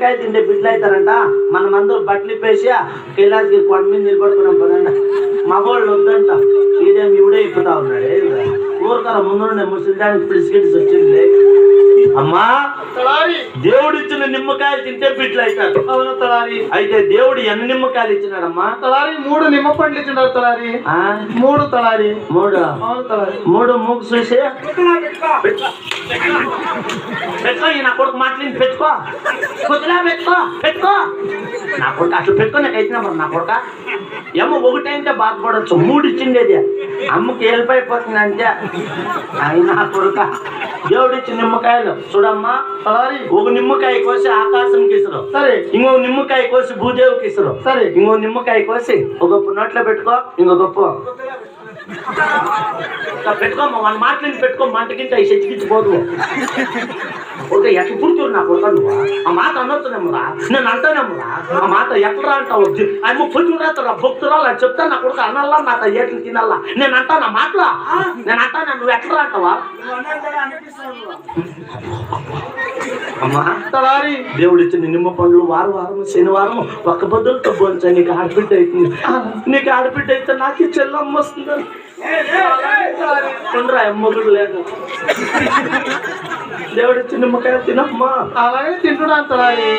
నిమ్మకాయ తింటే బిడ్డలు అవుతారంట. మనం అందరూ బట్టలు ఇప్పేసి కైలాసకి కొండ మీద నిలబడుకున్నాం పదండి. మగవాళ్ళు వద్దంట. ఇదేమి ఇవిడే ఇప్పుతా ఉన్నాడే ఊరికర ముందు ముసలిదానికి పిడిసికెట్స్ వచ్చింది. అమ్మా దేవుడిచ్చిన నిమ్మకాయలు తింటే బిడ్డలు అవుతారు. అవును తలారి. అయితే దేవుడు ఎన్ని నిమ్మకాయలు ఇచ్చినాడమ్మా? తలారి 3 నిమ్మ పండ్లు ఇచ్చినారు తలారి. 3 తలారి. 3. అవును తలారి. 3 మూగు చూసి పెట్టుకో. నా కొడుకు మాట్లాడి పెట్టుకో. కొద్దిలా పెట్టుకో. నా కొడుకు అసలు పెట్టుకో. నాకు అయినా మరి నా కొడుక ఏమో ఒకటైతే బాధపడచ్చు. 3 ఇచ్చిండేది అమ్మకి వెళ్ళిపోయిపోతుంది అంతే. అయినా కొడుక దేవుడిచ్చిన నిమ్మకాయలు చూడమ్మా. ఒక నిమ్మకాయ కోసి ఆకాశంకి ఇసురు. సరే. ఇంకో నిమ్మకాయ కోసి భూదేవికి ఇసురు. సరే. ఇంకో నిమ్మకాయ కోసి ఒక గొప్ప నోట్లో పెట్టుకో. ఇంకో గొప్ప పెట్టుకో. మన మాటలని పెట్టుకో. మంటకింత చెచ్చికిచ్చిపోదు. ఒక ఎట్లా పుడుతురు నా కొడుక నువ్వు? ఆ మాట అనొచ్చునేమ్మరా. నేను అంటానేమ్మరా. ఆ మాట ఎట్లా అంటావు? అమ్మ పుట్టురాతరా భక్తురాలు అని చెప్తా. నా కొడుకు అన్నల్లా నాతో ఏట్లు తినాలా. నేను అంటాను ఆ మాటలా. నేను అంటాను. నువ్వు ఎట్లా అంటావా? అమ్మా తలారి దేవుడు ఇచ్చిన నిమ్మ పండ్లు వారం శనివారం ఒక్క బదులతో పోల్చా. నీకు ఆడబిడ్డ అవుతుంది. నీకు ఆడబిడ్డ అయితే నాకు చెల్లమ్మ వస్తుందని మొగుడు లేదు. దేవుడిచ్చిన నిమ్మకాయ తినమ్మా. అలాగే తింటున్నాను తలారి.